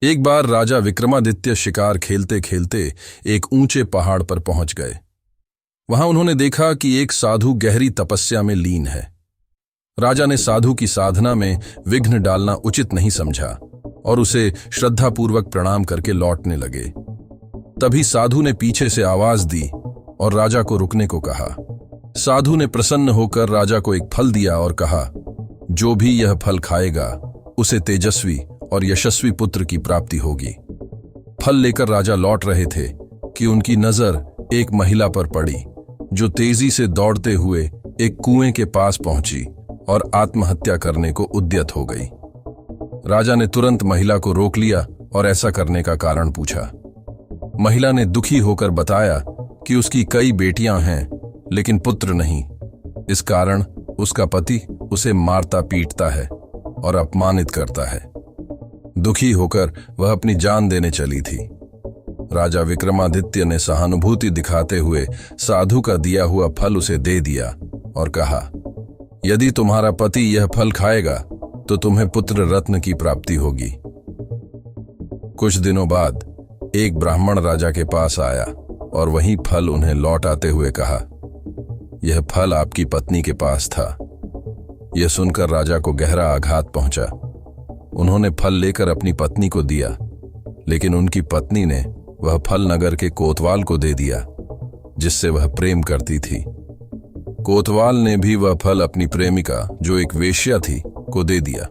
एक बार राजा विक्रमादित्य शिकार खेलते खेलते एक ऊंचे पहाड़ पर पहुंच गए। वहां उन्होंने देखा कि एक साधु गहरी तपस्या में लीन है। राजा ने साधु की साधना में विघ्न डालना उचित नहीं समझा और उसे श्रद्धापूर्वक प्रणाम करके लौटने लगे। तभी साधु ने पीछे से आवाज दी और राजा को रुकने को कहा। साधु ने प्रसन्न होकर राजा को एक फल दिया और कहा, जो भी यह फल खाएगा उसे तेजस्वी और यशस्वी पुत्र की प्राप्ति होगी। फल लेकर राजा लौट रहे थे कि उनकी नजर एक महिला पर पड़ी, जो तेजी से दौड़ते हुए एक कुएं के पास पहुंची और आत्महत्या करने को उद्यत हो गई। राजा ने तुरंत महिला को रोक लिया और ऐसा करने का कारण पूछा। महिला ने दुखी होकर बताया कि उसकी कई बेटियां हैं लेकिन पुत्र नहीं। इस कारण उसका पति उसे मारता पीटता है और अपमानित करता है। दुखी होकर वह अपनी जान देने चली थी। राजा विक्रमादित्य ने सहानुभूति दिखाते हुए साधु का दिया हुआ फल उसे दे दिया और कहा, यदि तुम्हारा पति यह फल खाएगा तो तुम्हें पुत्र रत्न की प्राप्ति होगी। कुछ दिनों बाद एक ब्राह्मण राजा के पास आया और वही फल उन्हें लौट आते हुए कहा, यह फल आपकी पत्नी के पास था। यह सुनकर राजा को गहरा आघात पहुंचा। उन्होंने फल लेकर अपनी पत्नी को दिया, लेकिन उनकी पत्नी ने वह फल नगर के कोतवाल को दे दिया, जिससे वह प्रेम करती थी। कोतवाल ने भी वह फल अपनी प्रेमिका, जो एक वेश्या थी, को दे दिया।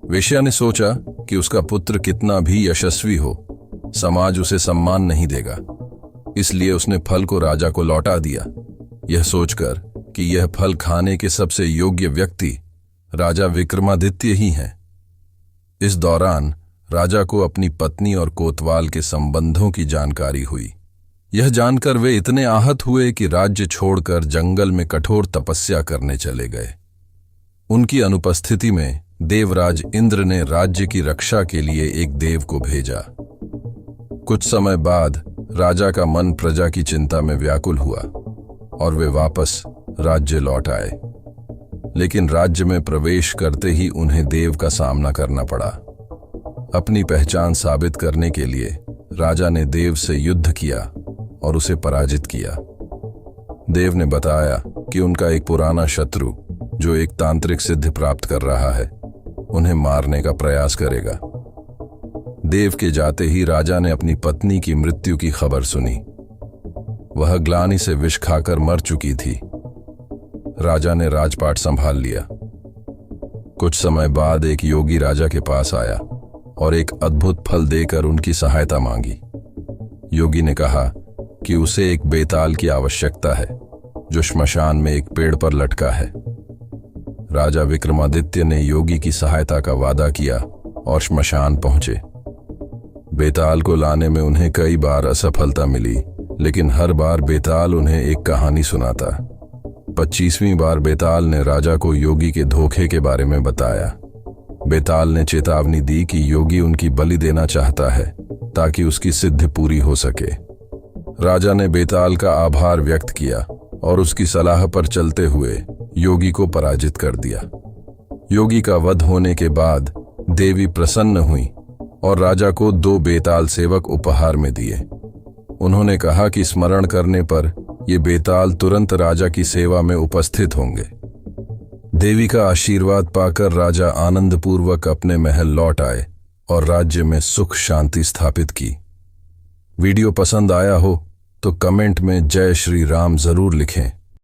वेश्या ने सोचा कि उसका पुत्र कितना भी यशस्वी हो, समाज उसे सम्मान नहीं देगा, इसलिए उसने फल को राजा को लौटा दिया, यह सोचकर कि यह फल खाने के सबसे योग्य व्यक्ति राजा विक्रमादित्य ही हैं। इस दौरान राजा को अपनी पत्नी और कोतवाल के संबंधों की जानकारी हुई। यह जानकर वे इतने आहत हुए कि राज्य छोड़कर जंगल में कठोर तपस्या करने चले गए। उनकी अनुपस्थिति में देवराज इंद्र ने राज्य की रक्षा के लिए एक देव को भेजा। कुछ समय बाद राजा का मन प्रजा की चिंता में व्याकुल हुआ और वे वापस राज्य लौट आए। लेकिन राज्य में प्रवेश करते ही उन्हें देव का सामना करना पड़ा। अपनी पहचान साबित करने के लिए राजा ने देव से युद्ध किया और उसे पराजित किया। देव ने बताया कि उनका एक पुराना शत्रु, जो एक तांत्रिक सिद्धि प्राप्त कर रहा है, उन्हें मारने का प्रयास करेगा। देव के जाते ही राजा ने अपनी पत्नी की मृत्यु की खबर सुनी। वह ग्लानि से विष खाकर मर चुकी थी। राजा ने राजपाट संभाल लिया। कुछ समय बाद एक योगी राजा के पास आया और एक अद्भुत फल देकर उनकी सहायता मांगी। योगी ने कहा कि उसे एक बेताल की आवश्यकता है, जो श्मशान में एक पेड़ पर लटका है। राजा विक्रमादित्य ने योगी की सहायता का वादा किया और श्मशान पहुंचे। बेताल को लाने में उन्हें कई बार असफलता मिली, लेकिन हर बार बेताल उन्हें एक कहानी सुनाता। 25वीं बार बेताल ने राजा को योगी के धोखे के बारे में बताया। बेताल ने चेतावनी दी कि योगी उनकी बलि देना चाहता है ताकि उसकी सिद्धि पूरी हो सके। राजा ने बेताल का आभार व्यक्त किया और उसकी सलाह पर चलते हुए योगी को पराजित कर दिया। योगी का वध होने के बाद देवी प्रसन्न हुई और राजा को 2 बेताल सेवक उपहार में दिए। उन्होंने कहा कि स्मरण करने पर ये बेताल तुरंत राजा की सेवा में उपस्थित होंगे। देवी का आशीर्वाद पाकर राजा आनंदपूर्वक अपने महल लौट आए और राज्य में सुख शांति स्थापित की। वीडियो पसंद आया हो तो कमेंट में जय श्री राम जरूर लिखें।